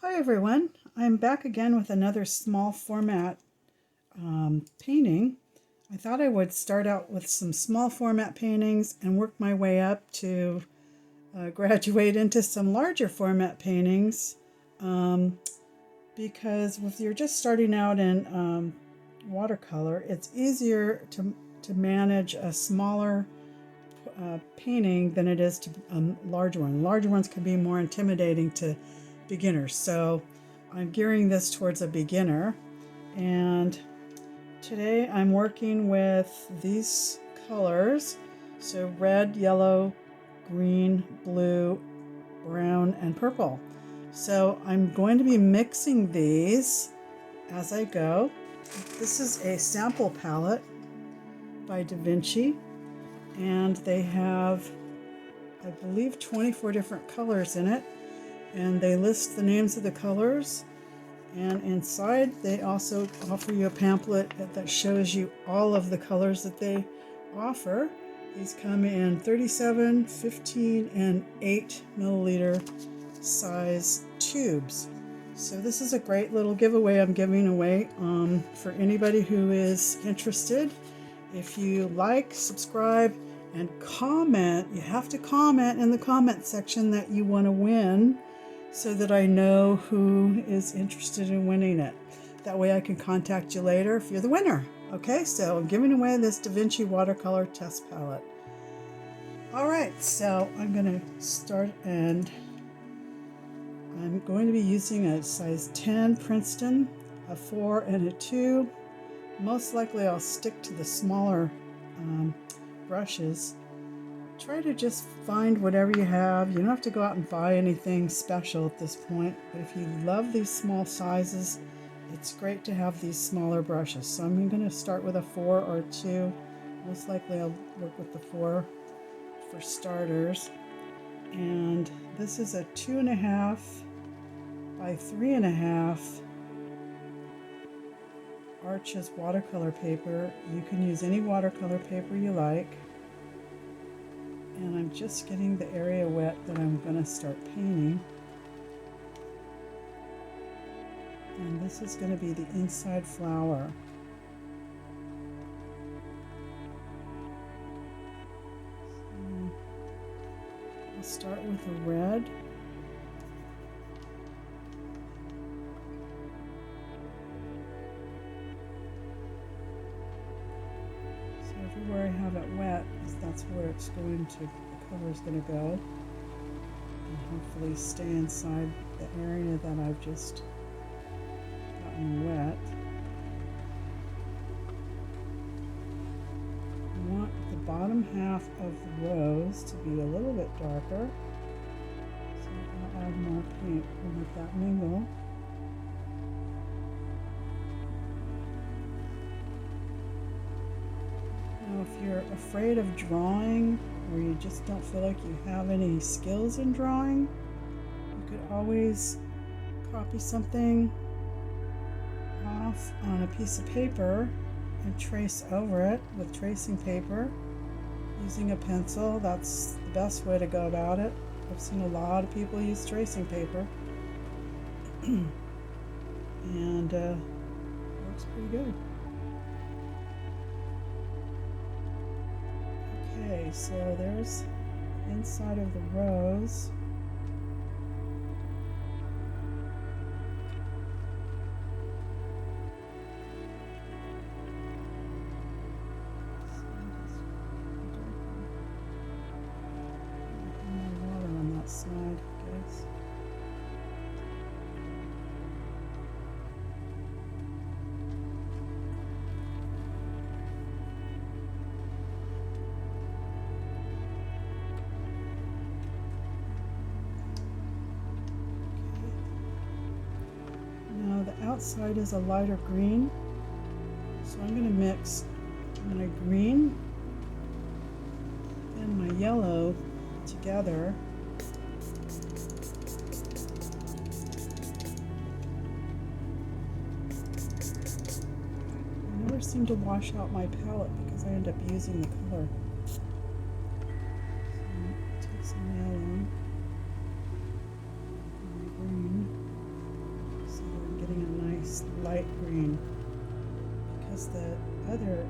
Hi everyone, I'm back again with another small format painting. I thought I would start out with some small format paintings and work my way up to graduate into some larger format paintings because if you're just starting out in watercolor, it's easier to manage a smaller painting than it is to a larger one. Larger ones can be more intimidating to beginners, so I'm gearing this towards a beginner. And today I'm working with these colors, so red, yellow, green, blue, brown, and purple. So I'm going to be mixing these as I go. This is a sample palette by DaVinci, and they have, I believe, 24 different colors in it, and they list the names of the colors, and inside they also offer you a pamphlet that shows you all of the colors that they offer. These come in 37, 15, and 8 milliliter size tubes. So this is a great little giveaway I'm giving away for anybody who is interested. If you like, subscribe, and comment. You have to comment in the comment section that you want to win, so that I know who is interested in winning it. That way I can contact you later if you're the winner. Okay, so I'm giving away this DaVinci Watercolor test palette. Alright, so I'm going to start, and I'm going to be using a size 10 Princeton, a 4 and a 2. Most likely I'll stick to the smaller brushes. Try to just find whatever you have. You don't have to go out and buy anything special at this point, but if you love these small sizes, it's great to have these smaller brushes. So I'm going to start with a 4 or 2. Most likely I'll work with the 4 for starters. And this is a 2.5 by 3.5 Arches watercolor paper. You can use any watercolor paper you like. And I'm just getting the area wet that I'm going to start painting. And this is going to be the inside flower. So I'll start with the red. So everywhere I have it wet, that's where it's going to, the color is going to go, and hopefully stay inside the area that I've just gotten wet. I want the bottom half of the rose to be a little bit darker, so I'll add more paint and let that mingle. If you're afraid of drawing, or you just don't feel like you have any skills in drawing, you could always copy something off on a piece of paper and trace over it with tracing paper using a pencil. That's the best way to go about it. I've seen a lot of people use tracing paper and it works pretty good. Okay, so there's the inside of the rose. More water on that side, I guess. Outside is a lighter green, so I'm going to mix my green and my yellow together. I never seem to wash out my palette because I end up using the color. So take some yellow and green. light green because the other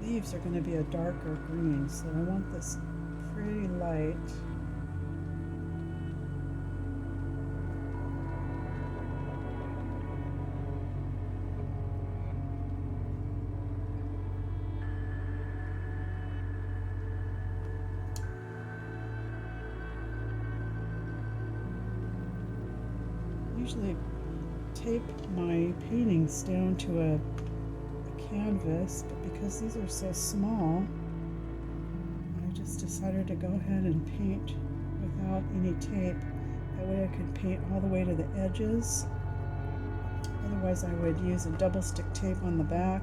leaves are going to be a darker green, so I want this pretty light. Usually tape my paintings down to a canvas, but because these are so small, I just decided to go ahead and paint without any tape. That way I could paint all the way to the edges. Otherwise I would use a double stick tape on the back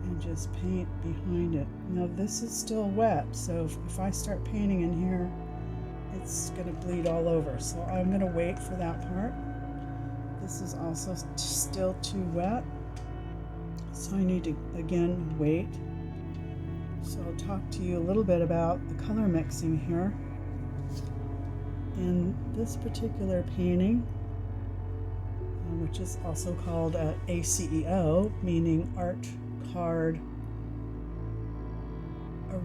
and just paint behind it. Now this is still wet, so if I start painting in here, it's going to bleed all over, so I'm going to wait for that part. This is also still too wet, so I need to again wait. So I'll talk to you a little bit about the color mixing here. In this particular painting, which is also called ACEO, meaning Art Card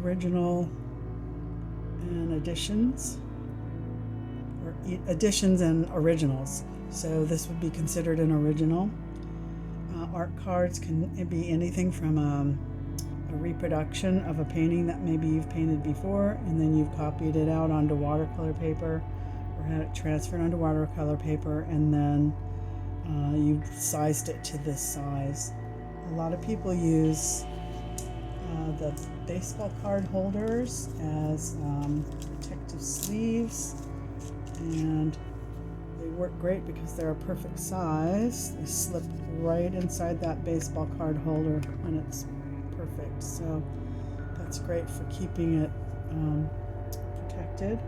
Original and Editions, or Editions and Originals. So this would be considered an original. Art cards can be anything from a reproduction of a painting that maybe you've painted before and then you've copied it out onto watercolor paper or had it transferred onto watercolor paper, and then you've sized it to this size. A lot of people use the baseball card holders as protective sleeves, and they work great because they're a perfect size. They slip right inside that baseball card holder and it's perfect. So that's great for keeping it protected.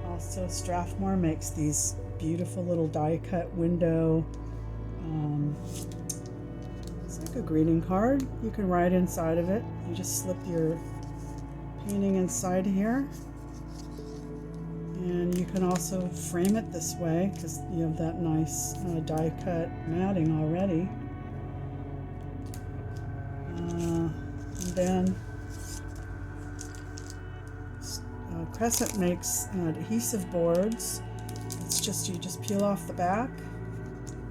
Also, Strathmore makes these beautiful little die cut window. It's like a greeting card. You can write inside of it. You just slip your painting inside here. And you can also frame it this way because you have that nice die cut matting already. And then Crescent makes adhesive boards. It's just, you just peel off the back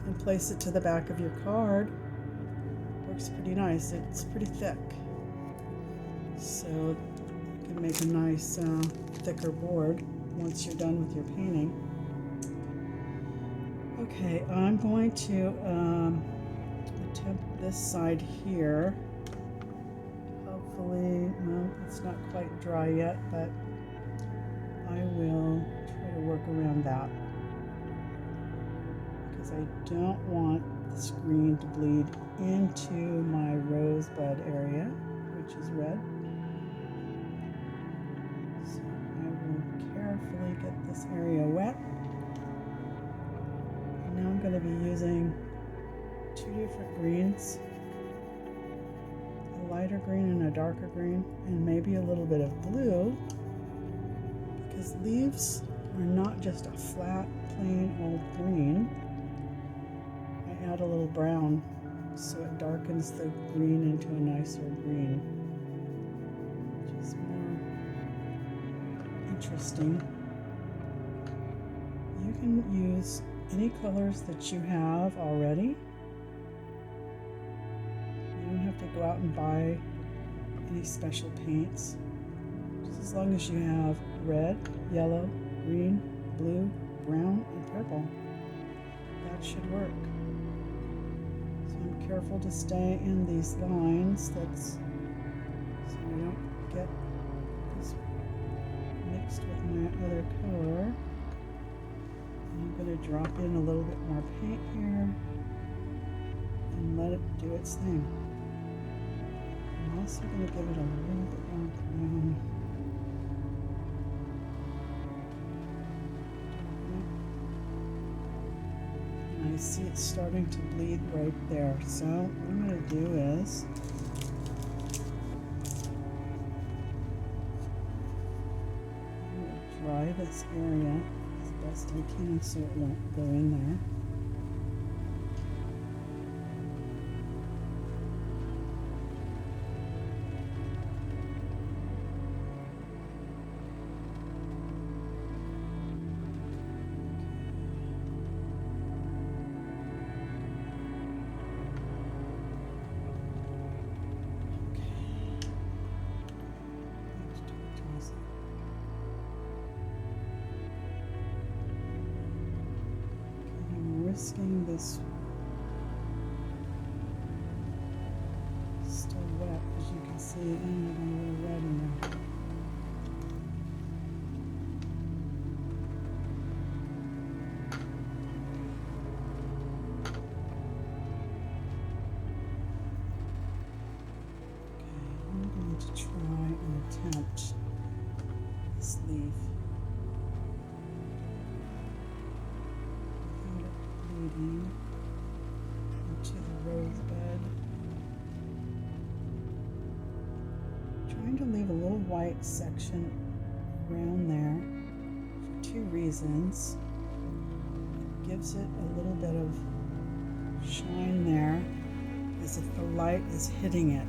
and place it to the back of your card. Works pretty nice. It's pretty thick, so you can make a nice thicker board once you're done with your painting. Okay, I'm going to attempt this side here. Hopefully, well, it's not quite dry yet, but I will try to work around that because I don't want this green to bleed into my rosebud area, which is red. So I will carefully get this area wet. And now I'm going to be using two different greens, a lighter green and a darker green, and maybe a little bit of blue, because leaves are not just a flat, plain old green. I add a little brown so it darkens the green into a nicer green, which is more interesting. You can use any colors that you have already. You don't have to go out and buy any special paints. Just as long as you have red, yellow, green, blue, brown, and purple, that should work. So I'm careful to stay in these lines, so I don't get this mixed with my other color. I'm going to drop in a little bit more paint here and let it do its thing. I'm also going to give it a little bit more brown. And I see it's starting to bleed right there. So what I'm going to do is I'm going to dry this area as best I can so it won't go in there. risking this still wet, as you can see, and a little red in there. To try and attempt this leaf without it bleeding into the rosebud. Trying to leave a little white section around there for two reasons. It gives it a little bit of shine there, as if the light is hitting it.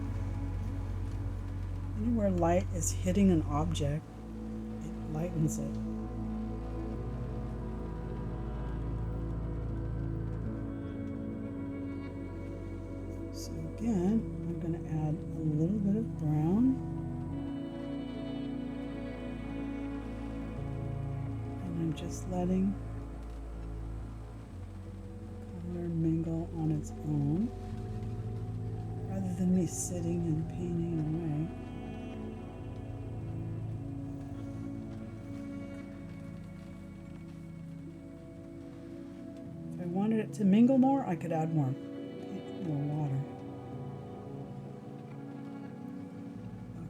Anywhere light is hitting an object, it lightens it. So again, I'm going to add a little bit of brown. And I'm just letting color mingle on its own, rather than me sitting and painting away. If I wanted it to mingle more, I could add more water.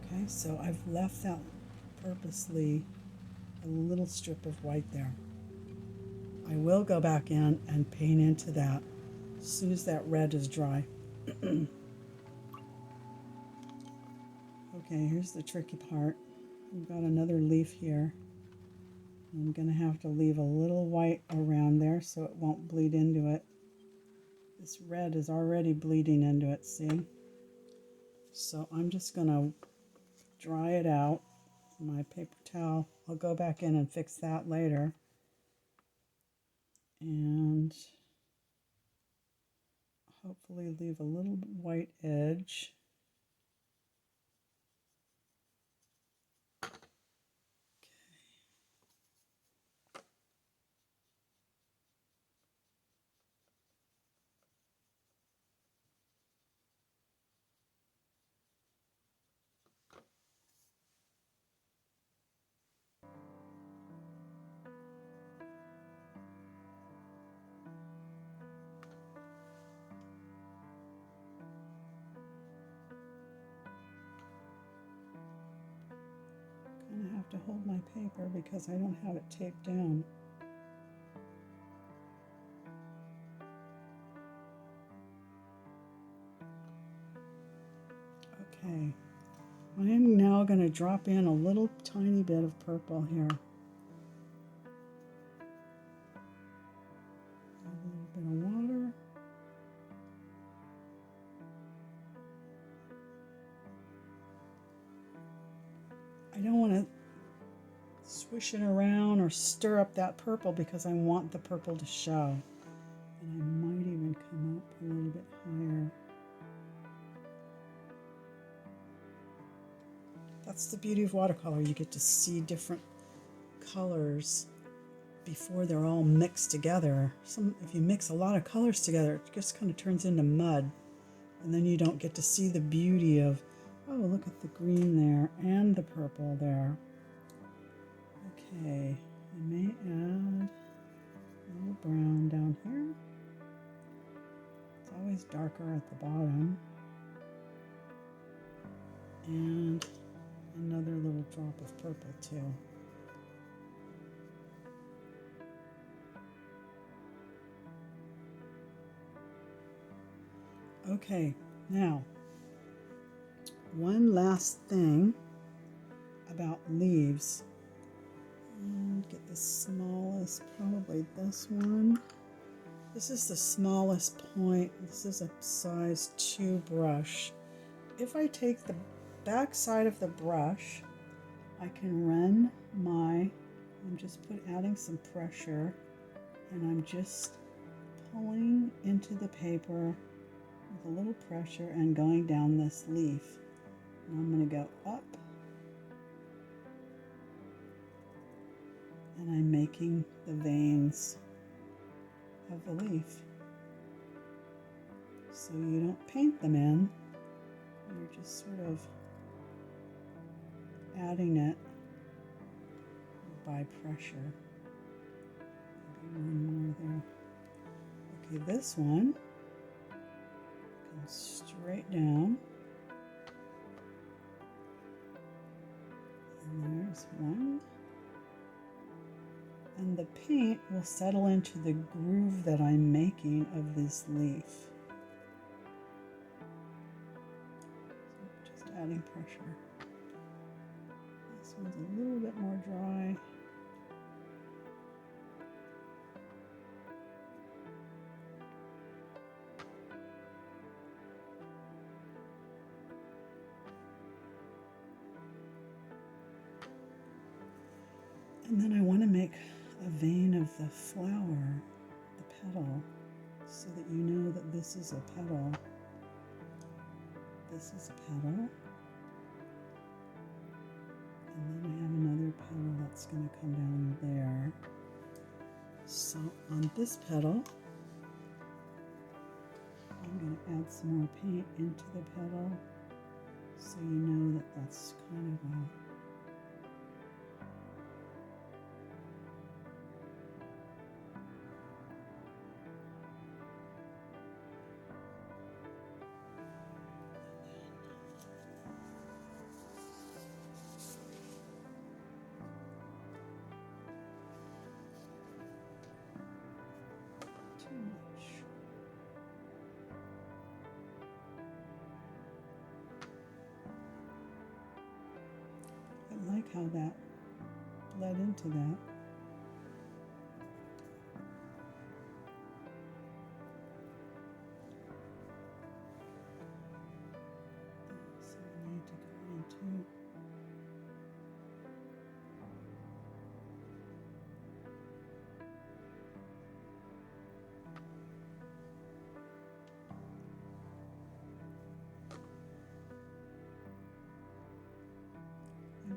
Okay, so I've left that purposely a little strip of white there. I will go back in and paint into that as soon as that red is dry. Okay, here's the tricky part. We've got another leaf here. I'm going to have to leave a little white around there so it won't bleed into it. This red is already bleeding into it, see? So I'm just going to dry it out with my paper towel. I'll go back in and fix that later. And hopefully leave a little white edge. I have to hold my paper because I don't have it taped down. Okay, I am now going to drop in a little tiny bit of purple here. A little bit of water. I don't want to swish it around or stir up that purple because I want the purple to show. And I might even come up a little bit higher. That's the beauty of watercolor. You get to see different colors before they're all mixed together. If you mix a lot of colors together, it just kind of turns into mud. And then you don't get to see the beauty of, oh, look at the green there and the purple there. Okay, I may add a little brown down here. It's always darker at the bottom. And another little drop of purple too. Okay, now, one last thing about leaves. And get the smallest, probably this one. This is the smallest point. This is a size 2 brush. If I take the back side of the brush, I can run I'm just adding some pressure, and I'm just pulling into the paper with a little pressure and going down this leaf. And I'm going to go up, and I'm making the veins of the leaf. So you don't paint them in, you're just sort of adding it by pressure. Maybe one more there. Okay, this one comes straight down. And there's one. And the paint will settle into the groove that I'm making of this leaf. So just adding pressure. This one's a little bit more dry. And then I want to make a vein of the flower, the petal, so that you know that this is a petal. This is a petal. And then I have another petal that's going to come down there. So on this petal, I'm going to add some more paint into the petal so you know that that's kind of a I like how that bled into that. So I need to go into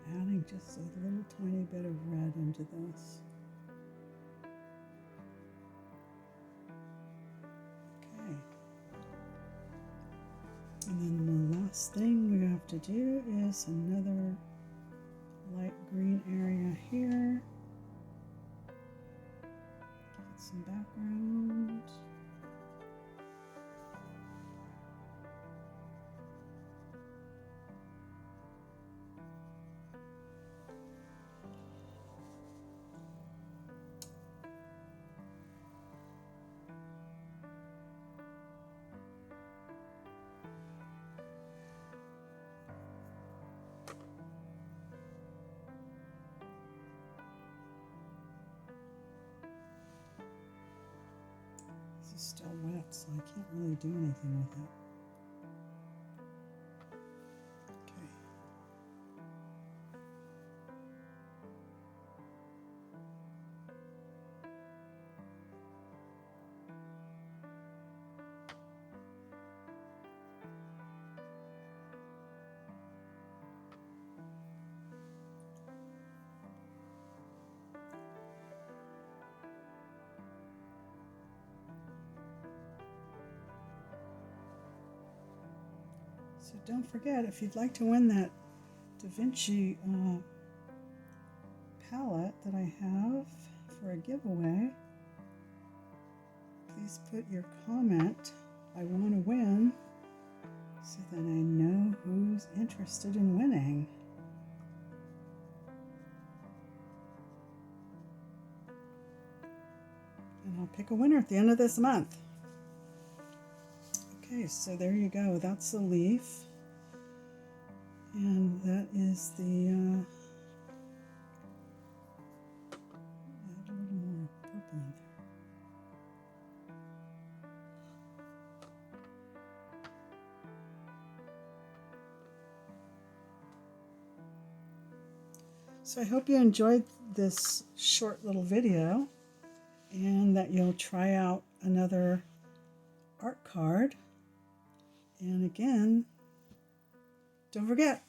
adding just a little tiny bit of red into this. Okay. And then the last thing we have to do is another light green area here. Get some background. This is still wet, so I can't really do anything with it. Okay. So don't forget, if you'd like to win that DaVinci palette that I have for a giveaway, please put your comment, I want to win, so that I know who's interested in winning. And I'll pick a winner at the end of this month. Okay, so there you go. That's the leaf. And that is the, add a little more purple in there. So I hope you enjoyed this short little video and that you'll try out another art card. And again, don't forget,